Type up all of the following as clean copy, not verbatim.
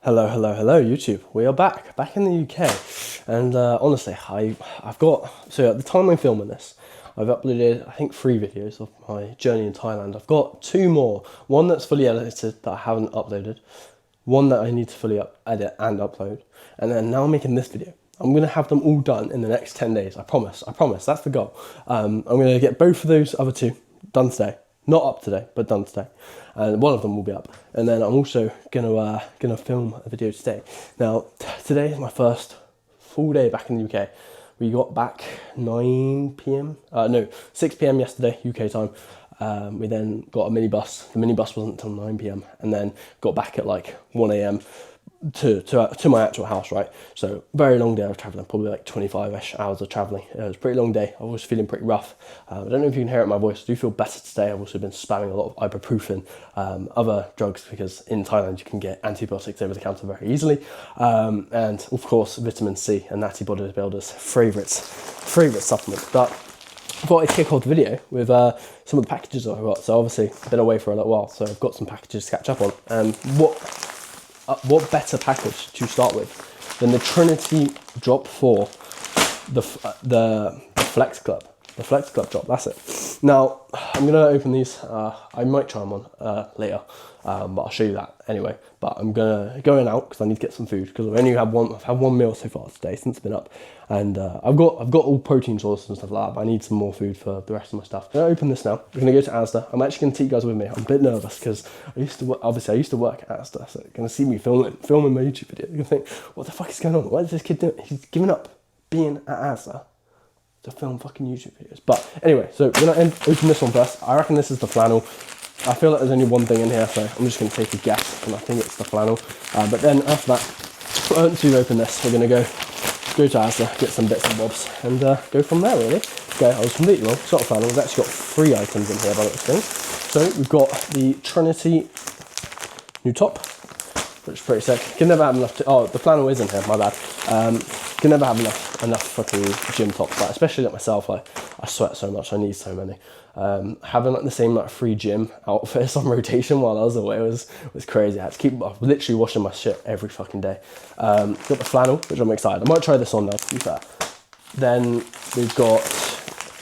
Hello, YouTube. We are back in the UK, and honestly, I've got, so at the time I'm filming this, I've uploaded I think 3 videos of my journey in Thailand. I've got 2 more, one that's fully edited that I haven't uploaded, one that I need to fully edit and upload, and then now I'm making this video. I'm going to have them all done in the next 10 days, I promise, that's the goal. I'm going to get both of those other 2 done today. Not up today, but done today, and one of them will be up. And then I'm also gonna film a video today. Now, today is my first full day back in the UK. We got back 9 p.m. No, 6 p.m. yesterday UK time. We then got a minibus. The minibus wasn't until 9 p.m. and then got back at like 1 a.m. to my actual house, right? So very long day of traveling, probably like 25-ish hours of traveling. It was a pretty long day. I was feeling pretty rough. I don't know if you can hear it in my voice. I do feel better today. I've also been spamming a lot of ibuprofen, other drugs, because in Thailand you can get antibiotics over the counter very easily, and of course vitamin C, and Natty bodybuilders' favourite supplement. But I thought I'd kick off the video with some of the packages that I've got. So obviously I've been away for a little while, so I've got some packages to catch up on. What better package to start with than the Trinity drop 4, the Flex Club. The Flex Club drop, that's it. Now, I'm going to open these. I might try them on later, but I'll show you that anyway. But I'm going out because I need to get some food, because I've had one meal so far today since I've been up. And I've got all protein sources and stuff like that, but I need some more food for the rest of my stuff. I'm going to open this now. We're going to go to Asda. I'm actually going to take you guys with me. I'm a bit nervous because I used to work at Asda, so you're going to see me filming my YouTube video. You're going to think, what the fuck is going on? What is this kid doing? He's giving up being at Asda to film fucking YouTube videos. But anyway, so we're going to open this one first. I reckon this is the flannel. I feel like there's only one thing in here, so I'm just going to take a guess, and I think it's the flannel. But then after that, once we've opened this, we're going to go to Asda, get some bits and bobs, and go from there, really. Okay, I was completely wrong. It's not a flannel. We've actually got 3 items in here by the looks of things. So we've got the Trinity new top, which is pretty sick. Can never have enough the flannel is in here, my bad. Can never have enough fucking gym tops, but especially like myself, I sweat so much, I need so many. Having like the same like 3 gym outfits on rotation while I was away was crazy. I had to keep literally washing my shit every fucking day. Got the flannel, which I'm excited. I might try this on now, to be fair. Then we've got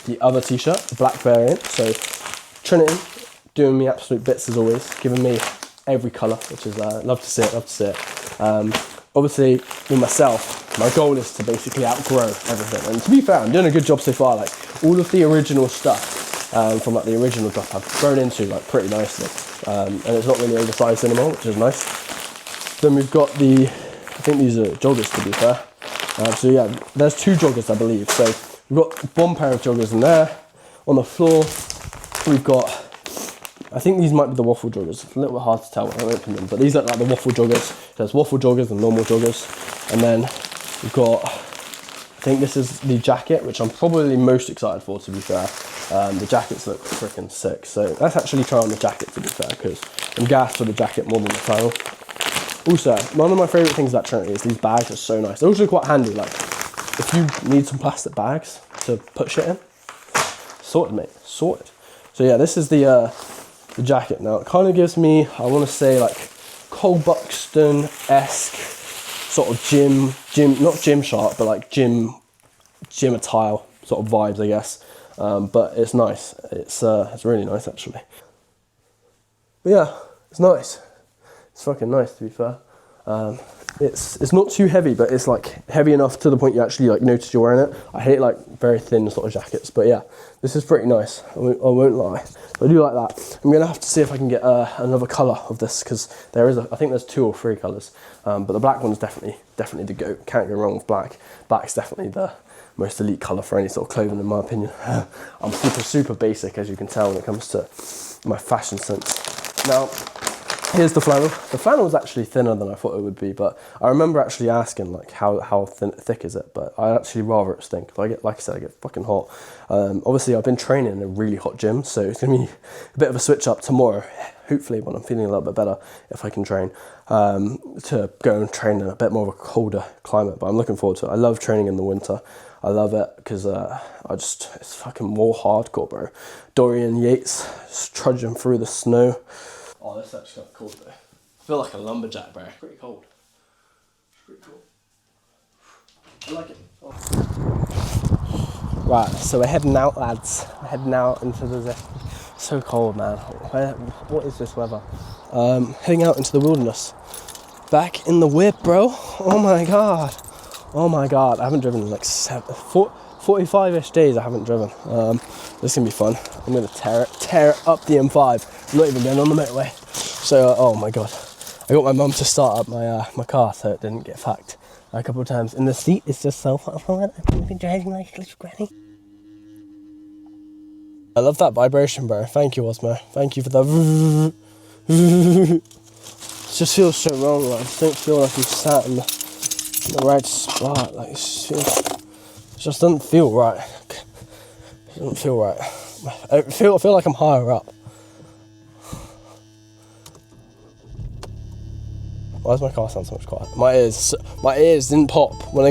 the other t-shirt, the black variant. So Trinity doing me absolute bits as always, giving me every colour, which is love to see it. Obviously, with myself, my goal is to basically outgrow everything. And to be fair, I'm doing a good job so far. Like all of the original stuff from like the original drop, I've grown into like pretty nicely, and it's not really oversized anymore, which is nice. Then we've got I think these are joggers, to be fair. So yeah, there's 2 joggers, I believe. So we've got 1 pair of joggers in there. On the floor, we've got, I think these might be the waffle joggers. It's a little bit hard to tell when I open them, but these are like the waffle joggers. There's waffle joggers and normal joggers. And then we've got, I think this is the jacket, which I'm probably most excited for, to be fair. The jackets look freaking sick. So let's actually try on the jacket, to be fair, because I'm gassed for the jacket more than the flannel. Also, one of my favourite things about Trinity is these bags are so nice. They're also quite handy. Like, if you need some plastic bags to put shit in, sorted, mate, sorted. So yeah, this is the jacket. Now it kind of gives me, I want to say, like Cole Buxton-esque sort of gym, not Gymshark, but like gym attire sort of vibes, I guess. But it's nice. It's really nice, actually. But yeah, it's nice. It's fucking nice, to be fair. It's not too heavy, but it's like heavy enough to the point you actually like notice you're wearing it. I hate like very thin sort of jackets, but yeah, this is pretty nice. I won't lie. I do like that. I'm gonna have to see if I can get another colour of this, because I think there's 2 or 3 colours, but the black one's definitely the goat. Can't go wrong with black. Black's definitely the most elite colour for any sort of clothing, in my opinion. I'm super basic, as you can tell, when it comes to my fashion sense. Now, here's the flannel. The flannel is actually thinner than I thought it would be, but I remember actually asking like how thick is it, but I actually rather it stink. Like I said, I get fucking hot. Obviously I've been training in a really hot gym, so it's gonna be a bit of a switch up tomorrow, hopefully when I'm feeling a little bit better, if I can train, to go and train in a bit more of a colder climate. But I'm looking forward to it. I love training in the winter. I love it because it's fucking more hardcore, bro. Dorian Yates just trudging through the snow. Oh, this actually got cold though. I feel like a lumberjack, bro. Pretty cold. Pretty cool. I like it. Oh. Right, so we're heading out, lads. We're heading out into the... So cold, man. What is this weather? Heading out into the wilderness. Back in the whip, bro. Oh my god. Oh my god. I haven't driven in like 45-ish days I haven't driven. This is going to be fun. I'm going to tear it up the M5. I'm not even going on the motorway. So, oh my god. I got my mum to start up my car so it didn't get fucked a couple of times. And the seat is just so far forward. I'm going to be driving like a little granny. I love that vibration, bro. Thank you, Osmo. Thank you for the... It just feels so wrong. Like, I just don't feel like I'm sat in the right spot. Like, it just doesn't feel right. It doesn't feel right. I feel like I'm higher up. Why does my car sound so much quieter? My ears didn't pop when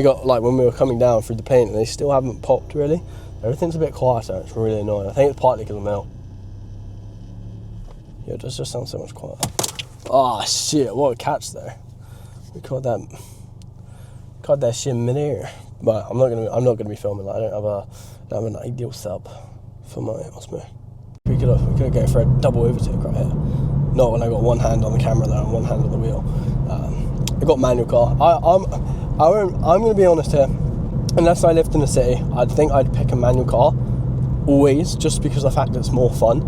we were coming down through the paint, and they still haven't popped really. Everything's a bit quieter. It's really annoying. I think it's partly because of the mail. Yeah, it does just sound so much quieter. Oh shit! What a catch there. We caught that shit midair. But I'm not gonna be filming that. I don't have an ideal setup for my Osmo. We could go for a double overtake right here. Not when I got one hand on the camera there and one hand on the wheel. I got manual car. I'm gonna be honest here. Unless I lived in the city, I'd think I'd pick a manual car always, just because of the fact that it's more fun.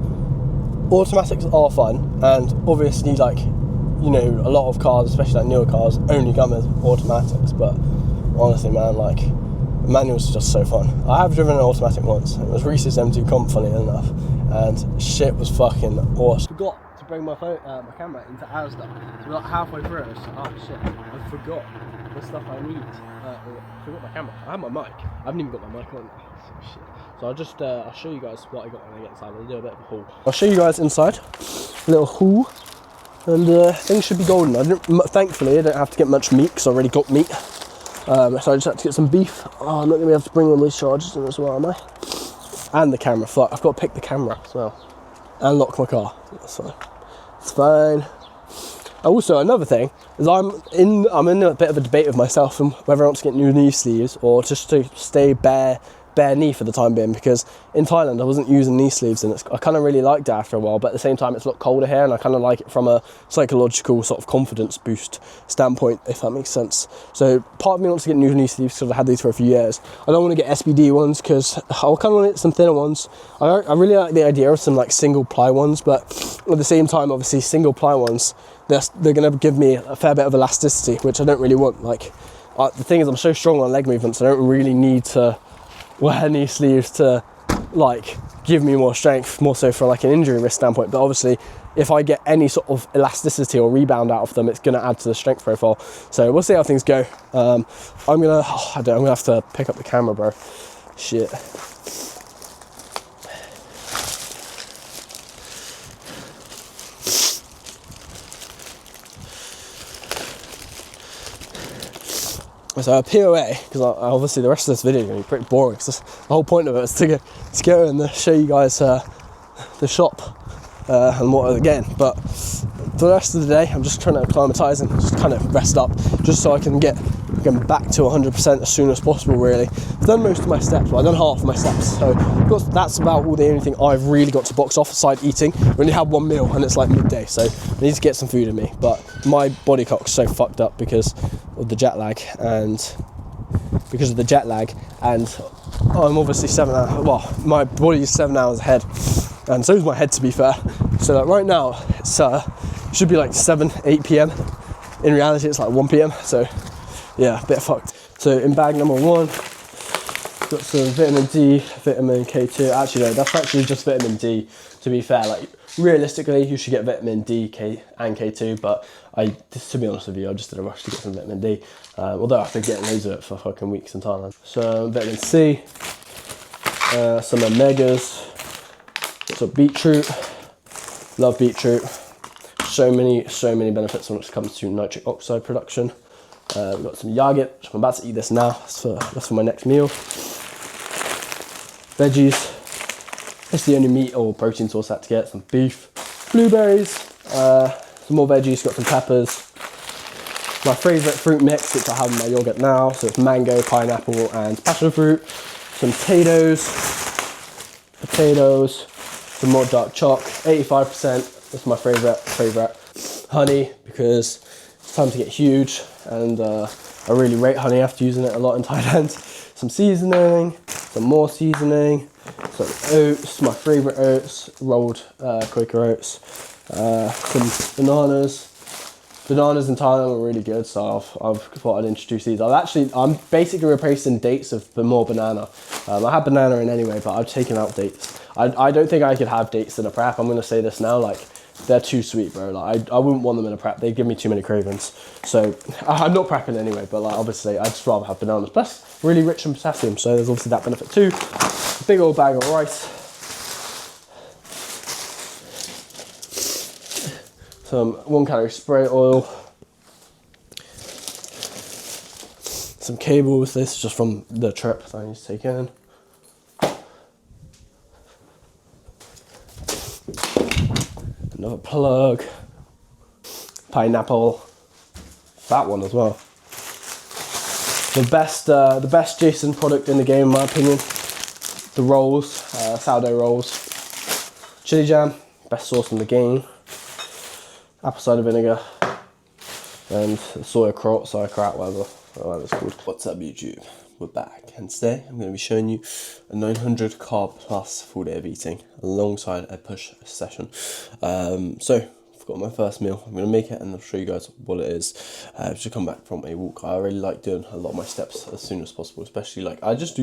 Automatics are fun, and obviously, like, you know, a lot of cars, especially like newer cars, only come with automatics. But honestly, man, like, manuals are just so fun. I have driven an automatic once. It was Reese's M2 Comp, funny enough, and shit was fucking awesome. Forgot to bring my camera into Asda. So we're like halfway through. I was like, oh shit, I forgot the stuff I need. I forgot my camera. I have my mic. I haven't even got my mic on. Oh, shit. So I'll show you guys what I got when I get inside. I'll do a bit of a haul. I'll show you guys inside. A little haul. And things should be golden. Thankfully, I don't have to get much meat because I already got meat. So I just had to get some beef. Oh, I'm not going to be able to bring all these chargers in as well, am I? And the camera. Fuck, I've got to pick the camera as well. And lock my car. That's fine. It's fine. Also, another thing is I'm in a bit of a debate with myself on whether I want to get new knee sleeves or just to stay bare knee for the time being, because in Thailand I wasn't using knee sleeves and I kind of really liked it after a while, but at the same time it's a lot colder here and I kind of like it from a psychological sort of confidence boost standpoint, if that makes sense. So part of me wants to get new knee sleeves because I've had these for a few years. I don't want to get SBD ones because I kind of want to get some thinner ones. I really like the idea of some like single ply ones, but at the same time, obviously single ply ones, they're going to give me a fair bit of elasticity, which I don't really want. Like, the thing is, I'm so strong on leg movements, I don't really need to wear knee sleeves to like give me more strength, more so for like an injury risk standpoint. But obviously, if I get any sort of elasticity or rebound out of them, it's going to add to the strength profile. So we'll see how things go. I'm gonna have to pick up the camera, bro. Shit. So a POA, because obviously the rest of this video is going to be pretty boring, because the whole point of it is to go and show you guys the shop and what again. But for the rest of the day, I'm just trying to acclimatise and just kind of rest up, just so I can get back to 100% as soon as possible, really. I've done most of my steps, but I've done half of my steps, so that's about the only thing I've really got to box off aside eating. We only had one meal and it's like midday, so I need to get some food in me. But my body clock's so fucked up because of the jet lag, and I'm obviously 7 hours, well, my body is 7 hours ahead, and so is my head, to be fair. So like right now it's should be like 8 p.m. In reality it's like 1 p.m. so yeah, a bit fucked. So in bag number 1, got some vitamin D, vitamin K2. Actually no, that's actually just vitamin D, to be fair. Like realistically you should get vitamin D, and K2, but to be honest with you, I just did a rush to get some vitamin D, although after getting loads of it for fucking weeks in Thailand. So vitamin C, some omegas, got some beetroot, love beetroot. So many benefits when it comes to nitric oxide production. We've got some yogurt, which I'm about to eat this now. That's for my next meal. Veggies. That's the only meat or protein source I had to get. Some beef, blueberries, some more veggies. Got some peppers, my favourite fruit mix, which I have in my yogurt now. So it's mango, pineapple, and passion fruit. Some potatoes, some more dark choc, 85%. That's my favourite. Honey, because it's time to get huge, and I really rate honey after using it a lot in Thailand. Some seasoning, some more seasoning, some oats, my favourite oats, rolled Quaker oats, some bananas. Bananas in Thailand are really good, so I've thought I'd introduce these. I'm basically replacing dates with more banana. I had banana in anyway, but I've taken out dates. I don't think I could have dates in a prep. I'm gonna say this now, like, they're too sweet, bro. Like, I wouldn't want them in a prep. They give me too many cravings. So I'm not prepping anyway, but like, obviously I'd just rather have bananas. Plus, really rich in potassium, so there's obviously that benefit too. Big old bag of rice. Some 1 calorie spray oil. Some cables. This is just from the trip that I need to take in. Another plug. Pineapple. That one as well. The best Jason product in the game, in my opinion. The rolls, sourdough rolls. Chili jam, best sauce in the game. Apple cider vinegar. And sauerkraut, whatever it's called. What's up, YouTube? We're back, and today I'm going to be showing you a 900 carb plus full day of eating alongside a push session. So I've got my first meal. I'm going to make it and I'll show you guys what it is. I've just come back from a walk. I really like doing a lot of my steps as soon as possible, especially like I just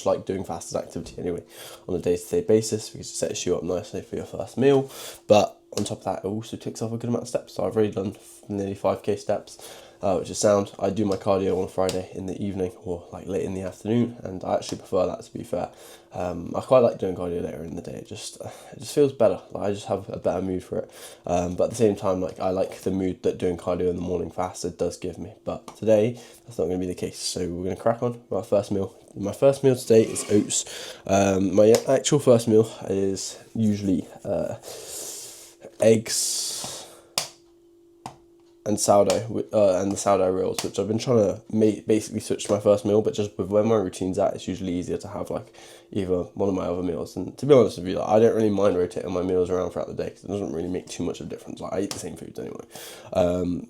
like doing fasted activity anyway on a day-to-day basis, because it sets you up nicely for your first meal. But on top of that, it also ticks off a good amount of steps. So I've already done nearly 5k steps. Which is sound. I do my cardio on a Friday in the evening or like late in the afternoon, and I actually prefer that, to be fair. I quite like doing cardio later in the day. It just feels better. Like, I just have a better mood for it. But at the same time, like, I like the mood that doing cardio in the morning fasted does give me. But today that's not going to be the case. So we're going to crack on with our first meal. My first meal today is oats. My actual first meal is usually eggs and sourdough, and the sourdough rolls, which I've been trying to basically switch to my first meal, but just with where my routine's at, it's usually easier to have like either one of my other meals. And to be honest with you, like, I don't really mind rotating my meals around throughout the day, because it doesn't really make too much of a difference. Like, I eat the same foods anyway,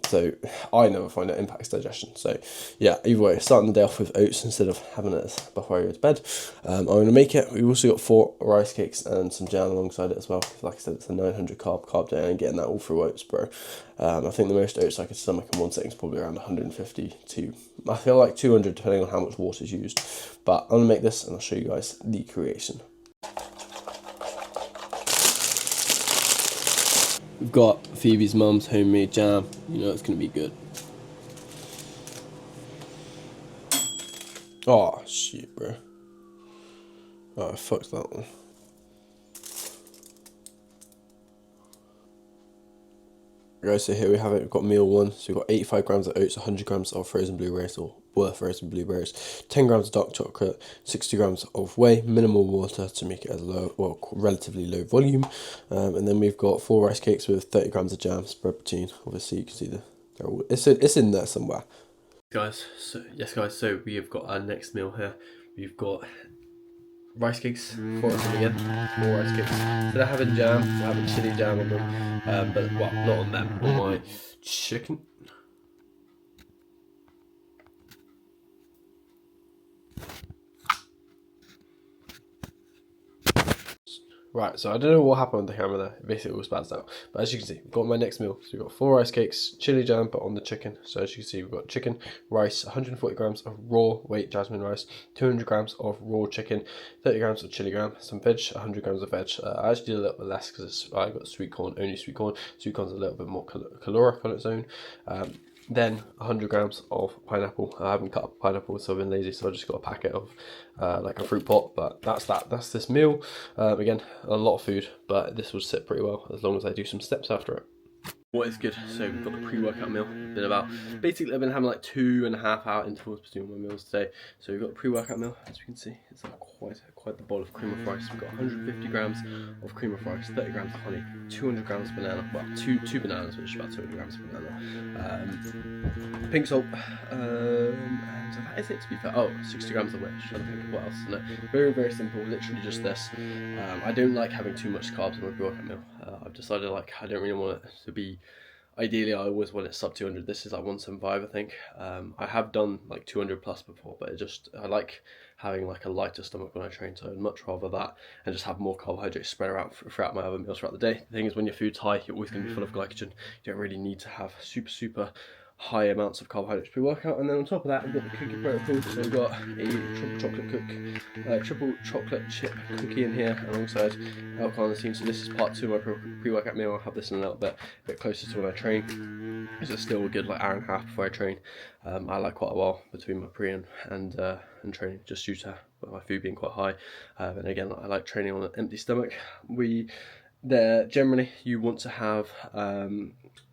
so I never find it impacts digestion. So yeah, either way, starting the day off with oats instead of having it before I go to bed. I'm going to make it. We've also got 4 rice cakes and some jam alongside it as well. Like I said, it's a 900 carb day, and getting that all through oats, bro. I think the most oats I could stomach in one sitting is probably around 150 to, I feel like 200, depending on how much water is used. But I'm going to make this and I'll show you guys the creation. We've got Phoebe's mum's homemade jam. You know it's going to be good. Oh, shit, bro. Oh, I fucked that one. Guys, so here we have it. We've got meal 1. So we've got 85 grams of oats, 100 grams of frozen blueberries, or frozen blueberries, 10 grams of dark chocolate, 60 grams of whey, minimal water to make it as low, well, relatively low volume. And then we've got 4 rice cakes with 30 grams of jam, spread protein. Obviously, you can see it's in there somewhere. Guys, so we have got our next meal here. We've got rice cakes, 4 of them again, 4 rice cakes. Instead of having jam, we're having chili jam on them, but, well, not on them, on my chicken. Right, so I don't know what happened with the camera there. It basically all spazzed out. But as you can see, we've got my next meal. So we've got 4 rice cakes, chili jam, but on the chicken. So as you can see, we've got chicken, rice, 140 grams of raw jasmine rice, 200 grams of raw chicken, 30 grams of chili jam, some veg, 100 grams of veg. I actually did a little bit less because I got sweet corn, only sweet corn. Sweet corn's a little bit more caloric on its own. Then 100 grams of pineapple. I haven't cut up pineapple, so I've been lazy, so I just got a packet of like a fruit pot. But that's this meal. Again, a lot of food, but this will sit pretty well as long as I do some steps after it. What is good? So we've got the pre-workout meal. Basically I've been having like 2.5 hour intervals between my meals today. So we've got the pre-workout meal, as you can see, it's like quite the bowl of cream of rice. We've got 150 grams of cream of rice, 30 grams of honey, 200 grams of banana, well, two bananas, which is about 200 grams of banana, pink salt, and that is it, to be fair. Oh, 60 grams of whey. Trying to think of what else is in it. Very, very simple, literally just this. I don't like having too much carbs in my pre-workout meal. I've decided, like, I don't really want it to be, ideally I always want it sub 200. This is like 175, I think. I have done like 200 plus before, but I like having like a lighter stomach when I train, so I'd much rather that and just have more carbohydrates spread out throughout my other meals throughout the day. The thing is, when your food's high, you're always going to be full of glycogen. You don't really need to have super high amounts of carbohydrates pre-workout. And then on top of that, we've got the cookie protocol. So we've got a triple chocolate chip cookie in here alongside L-carnitine. So this is part 2 of my pre-workout meal. I'll have this in a little bit closer to when I train. This is still a good like hour and a half before I train. I like quite a while between my pre and training, just due to my food being quite high. And again, I like training on an empty stomach. Generally you want to have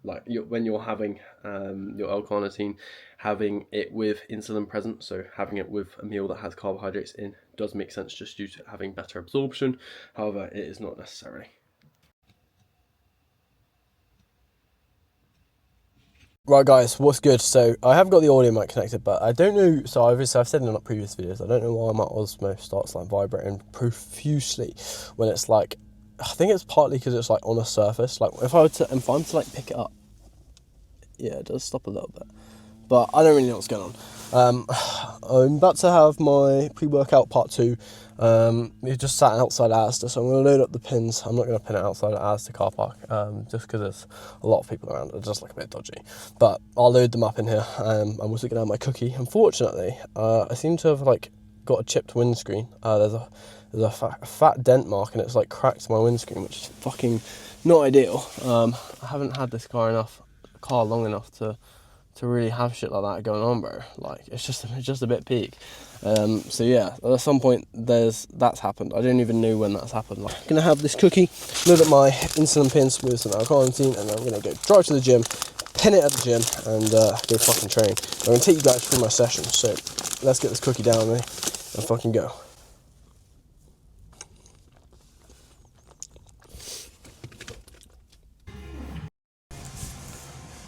when you're having your L-carnitine, having it with insulin present, so having it with a meal that has carbohydrates in does make sense just due to having better absorption. However, it is not necessary. Right guys, what's good? So I have got the audio mic connected, but I don't know, so obviously I've said in previous videos, I don't know why my Osmo starts like vibrating profusely when it's like, I think it's partly because it's like on a surface. Like if I'm to like pick it up, yeah, it does stop a little bit, but I don't really know what's going on. I'm about to have my pre-workout part 2. We've just sat outside Asda, so I'm going to load up the pins. I'm not going to pin it outside Asda car park, just because there's a lot of people around. It's just like a bit dodgy, but I'll load them up in here. I'm also going to have my cookie. Unfortunately, I seem to have like got a chipped windscreen. There's a fat dent mark, and it's like cracked my windscreen, which is fucking not ideal. I haven't had this car long enough to really have shit like that going on, bro. Like it's just a bit peak. So yeah, at some point that's happened. I don't even know when that's happened. Like, I'm gonna have this cookie, load up my insulin pins with some L-carnitine, and I'm gonna go drive to the gym, pin it at the gym, and go fucking train. I'm gonna take you guys through my session. So let's get this cookie down there and fucking go.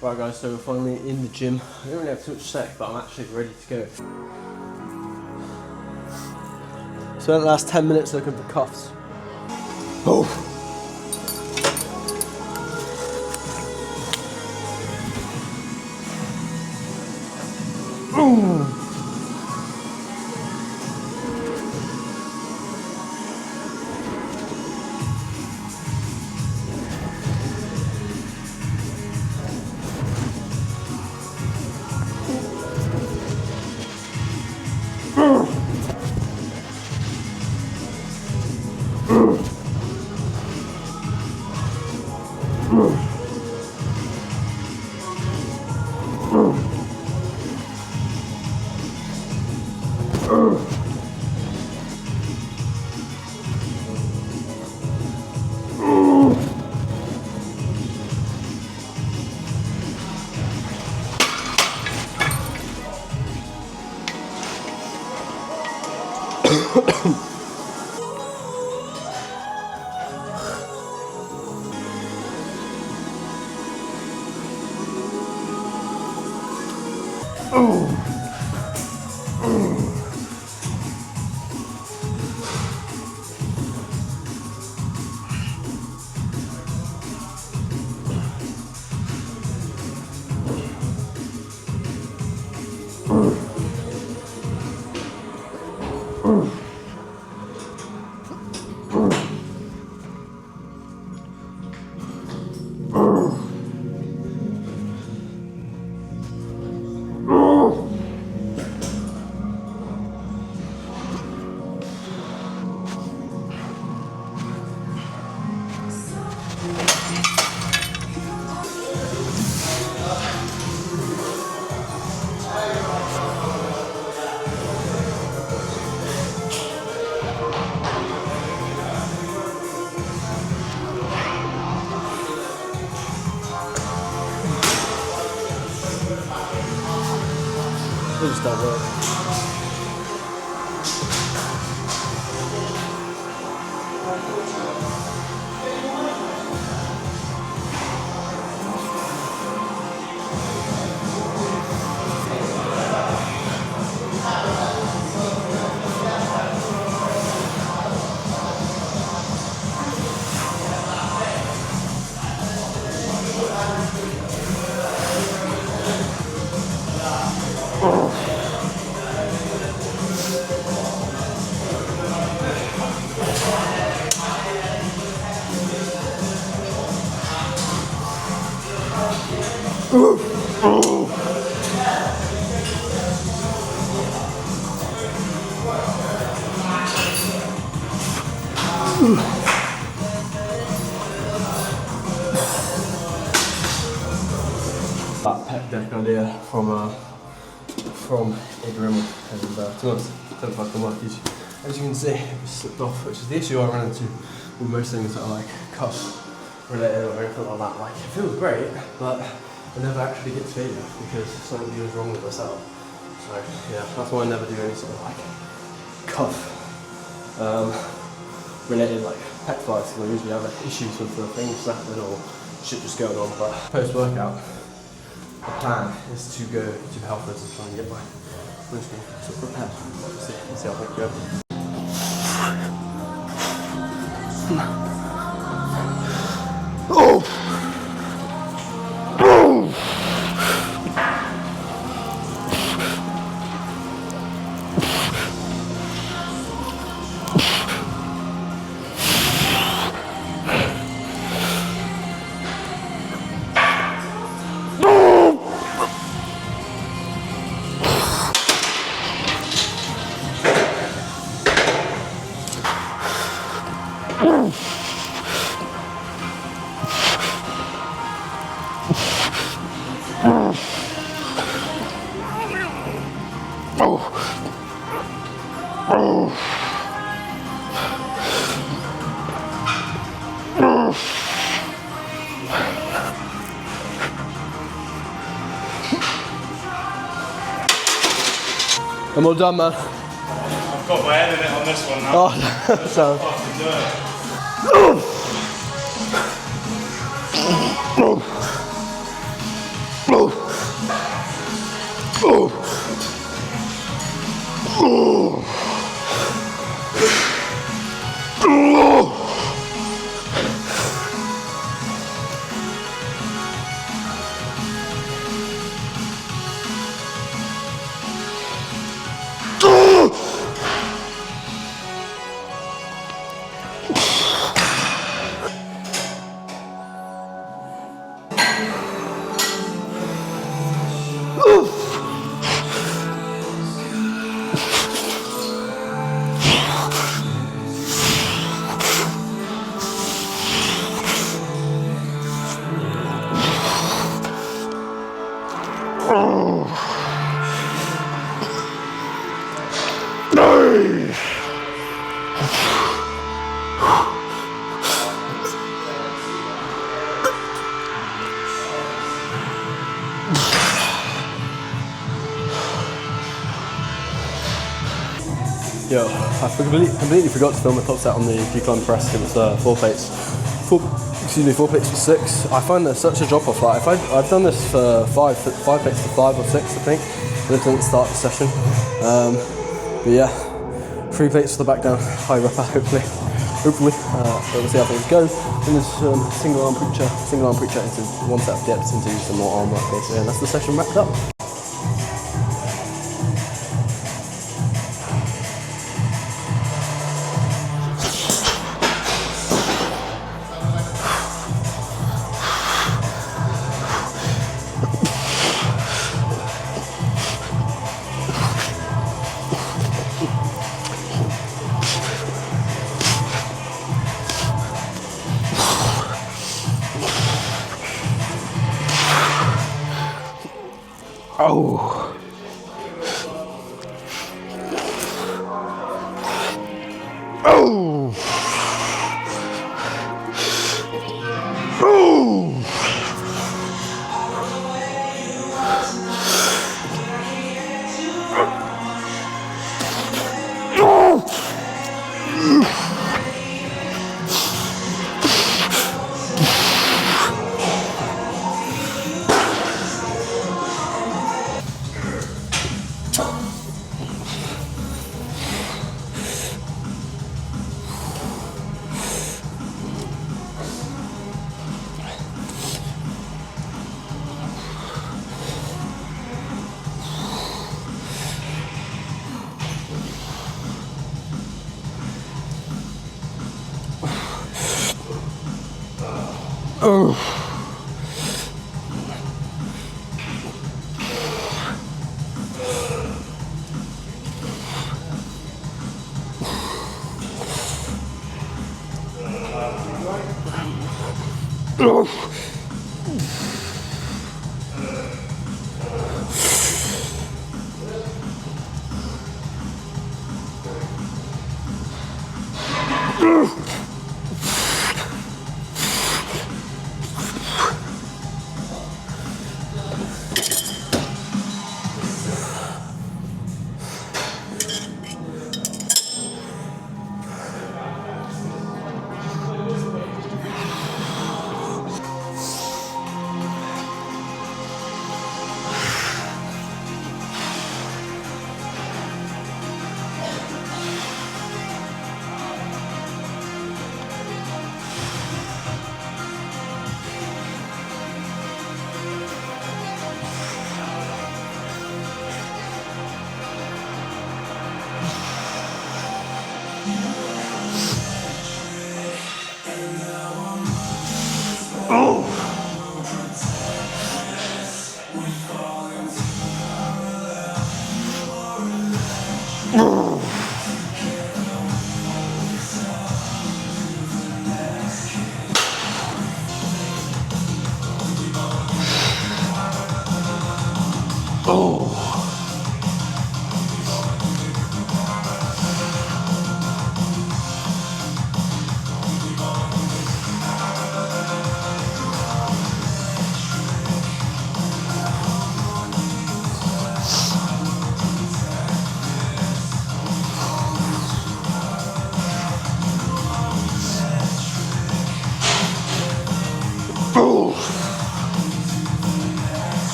Right guys, so we're finally in the gym. I don't really have too much to say, but I'm actually ready to go. Spent the last 10 minutes looking for cuffs. Oh! They just don't work. from a Dremel, and to be honest, I don't fucking work. As you can see, it slipped off, which is the issue I run into with most things that are like cuff related or anything like that. Like, it feels great, but I never actually get to failure because something goes wrong with the setup. So yeah, that's why I never do any sort of like cuff related like pec flights, because I usually have issues with the thing snapping or shit just going on. But post workout, the plan is to go to Halfords and try and get my windscreen sort of repaired. Let's see how things go. Oh! I'm all done, man. I've got my head in it on this one now. Oh, so. Yo, I completely forgot to film a top set on the decline press. It was 4 plates. 4 plates for 6. I find there's such a drop off. Like, I've done this for 5 plates for 5 or 6, I think. But it didn't start the session. But yeah, 3 plates for the back down, high rep, hopefully. But we'll see how things go. And there's single arm preacher into 1 set of dips into some more arm work basically, and that's the session wrapped up. Oh. Oh. Oh. Oh.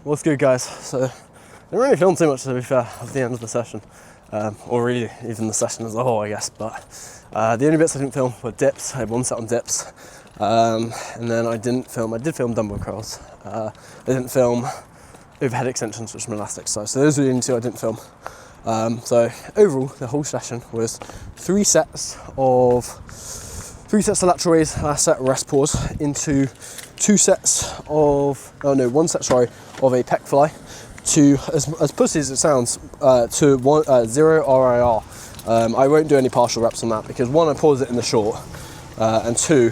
What's good, guys? So I didn't really film too much, to be fair, at the end of the session, or really even the session as a whole, I guess. But the only bits I didn't film were dips. I had one set on dips, and then I did film dumbbell curls. I didn't film overhead extensions, which is my last exercise. So those are the only two I didn't film. So overall, the whole session was three sets of lateral raise, last set rest pause, into one set of a pec fly, to, as pussy as it sounds, to 0 RIR. I won't do any partial reps on that because one, I pause it in the short, and two,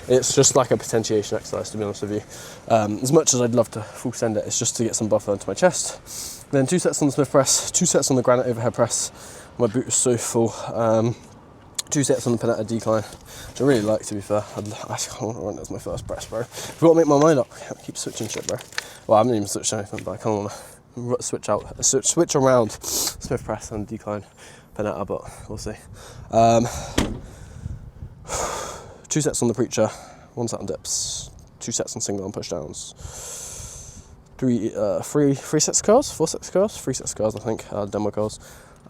it's just like a potentiation exercise, to be honest with you. As much as I'd love to full send it, it's just to get some buffer into my chest. Then 2 sets on the Smith press, 2 sets on the granite overhead press. My boot was so full. 2 sets on the Panetta decline, which I really like, to be fair. I can't want to run it as my first press, bro. I've got to make my mind up. I keep switching shit, bro. Well, I haven't even switched anything, but I kind of want to switch around Smith press and decline Panetta, but we'll see. 2 sets on the preacher, 1 set on dips, 2 sets on single arm push downs. 3 sets of curls, 4 sets of curls, 3 sets of curls, I think, demo curls.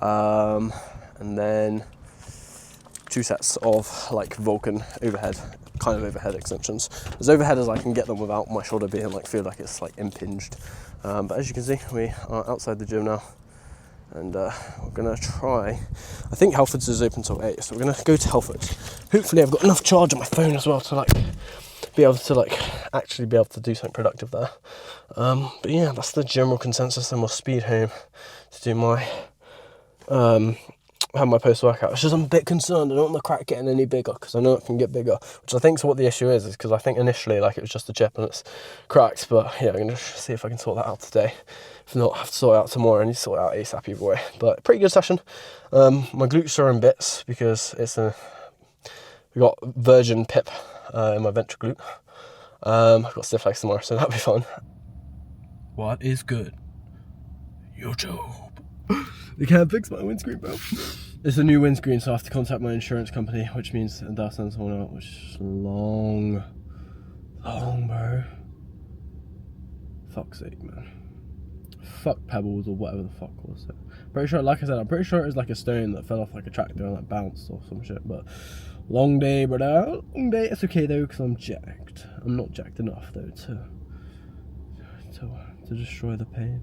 And then 2 sets of like Vulcan overhead extensions. As overhead as I can get them without my shoulder being feel like it's impinged. But as you can see, we are outside the gym now, and we're gonna try. I think Halfords is open till 8, so we're gonna go to Halfords. Hopefully, I've got enough charge on my phone as well to be able to actually be able to do something productive there. But yeah, that's the general consensus. Then we'll speed home to do my have my post-workout. It's just I'm a bit concerned. I don't want the crack getting any bigger, because I know it can get bigger, which I think is what the issue is because I think initially like it was just a chip and it's cracked. But yeah, I'm going to see if I can sort that out today. If not, I have to sort it out tomorrow. I need to sort it out ASAP either way. But pretty good session. My glutes are in bits because we got virgin pip in my ventral glute. I've got stiff legs tomorrow, so that'll be fun. What is good? YouTube. They can't fix my windscreen, bro. It's a new windscreen, so I have to contact my insurance company, which means they'll send someone out, which is long, bro. Fuck's sake, man. Fuck Pebbles or whatever the fuck was it. Pretty sure, like I said, I'm pretty sure it was like a stone that fell off like a tractor and like bounced or some shit, but long day, brother. Long day. It's okay though, because I'm jacked. I'm not jacked enough though to destroy the pain.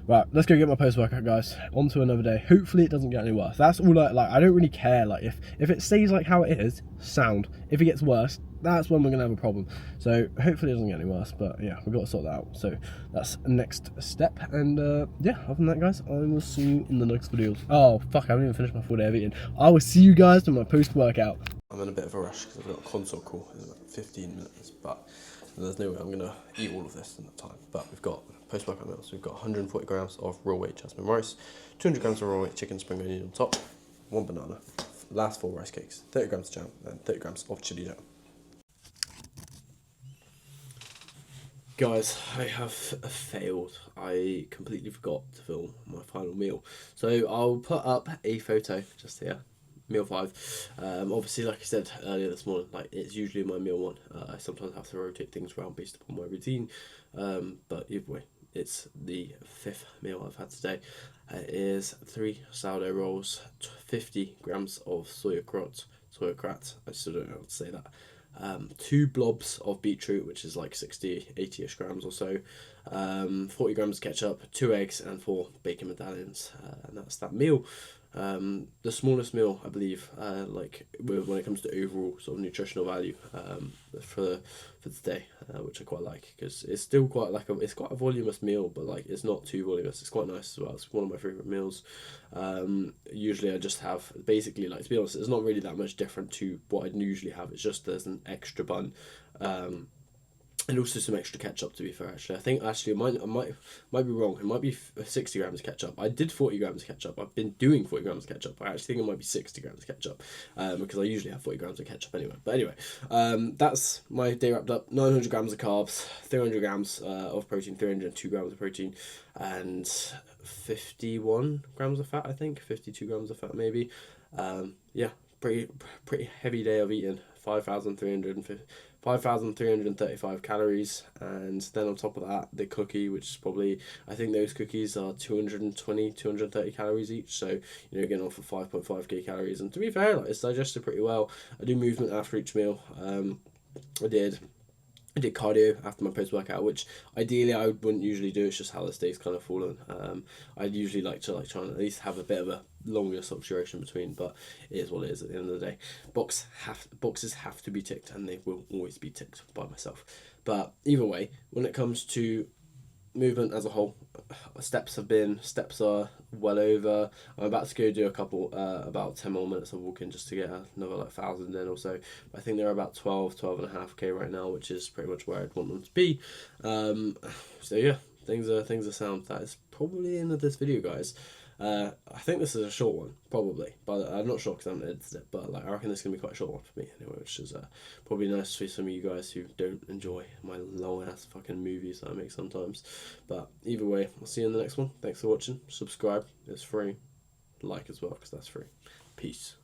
Right, let's go get my post-workout, guys. On to another day. Hopefully it doesn't get any worse. That's all I don't really care. Like, if it stays like how it is, sound. If it gets worse, that's when we're going to have a problem. So, hopefully it doesn't get any worse. But, yeah, we've got to sort that out. So, that's the next step. And, yeah, other than that, guys, I will see you in the next video. Oh, fuck, I haven't even finished my full day of eating. I will see you guys for my post-workout. I'm in a bit of a rush because I've got a console call in about 15 minutes. But there's no way I'm going to eat all of this in that time. But we've got post-workout meals. We've got 140 grams of raw weight jasmine rice, 200 grams of raw weight chicken spring onion on top, 1 banana, last 4 rice cakes, 30 grams of jam, and 30 grams of chili dough. Guys, I have failed. I completely forgot to film my final meal. So I'll put up a photo just here. Meal 5. Obviously, like I said earlier this morning, like it's usually my meal 1. I sometimes have to rotate things around based upon my routine. But either way, it's the 5th meal I've had today. It is 3 sourdough rolls, 50 grams of sauerkraut. I still don't know how to say that. 2 blobs of beetroot, which is like 80-ish grams or so, 40 grams of ketchup, 2 eggs, and 4 bacon medallions. And that's that meal. The smallest meal, I believe, like when it comes to overall sort of nutritional value, for today, which I quite like because it's still quite it's quite a voluminous meal, but like it's not too voluminous. It's quite nice as well. It's one of my favorite meals. Usually I just have basically, like, to be honest, it's not really that much different to what I'd usually have. It's just there's an extra bun. And also some extra ketchup, to be fair, actually. I think, actually, I might be wrong. It might be 60 grams of ketchup. I did 40 grams of ketchup. I've been doing 40 grams of ketchup. I actually think it might be 60 grams of ketchup, because I usually have 40 grams of ketchup anyway. But anyway, that's my day wrapped up. 900 grams of carbs, 300 grams of protein, 302 grams of protein, and 51 grams of fat, I think. 52 grams of fat, maybe. Yeah, pretty heavy day of eating. 5,335 calories, and then on top of that, the cookie, which is probably, I think those cookies are 230 calories each, so you know, getting off of 5.5k calories. And to be fair, like, it's digested pretty well. I do movement after each meal. I did cardio after my post-workout, which ideally I wouldn't usually do. It's just how this day's kind of fallen. I'd usually like to try and at least have a bit of a longer sort of duration between, but it is what it is at the end of the day. Boxes have to be ticked, and they will always be ticked by myself. But either way, when it comes to movement as a whole, steps are well over. I'm about to go do a couple, about 10 more minutes of walking just to get another like 1,000 in or so. I think they're about 12.5k right now, which is pretty much where I'd want them to be. So yeah, things are sound. That is probably the end of this video, guys. I think this is a short one, probably, but I'm not sure because I haven't edited it, but like, I reckon this is going to be quite a short one for me anyway, which is probably nice for some of you guys who don't enjoy my long ass fucking movies that I make sometimes. But either way, I'll see you in the next one. Thanks for watching. Subscribe, it's free. Like as well, because that's free. Peace.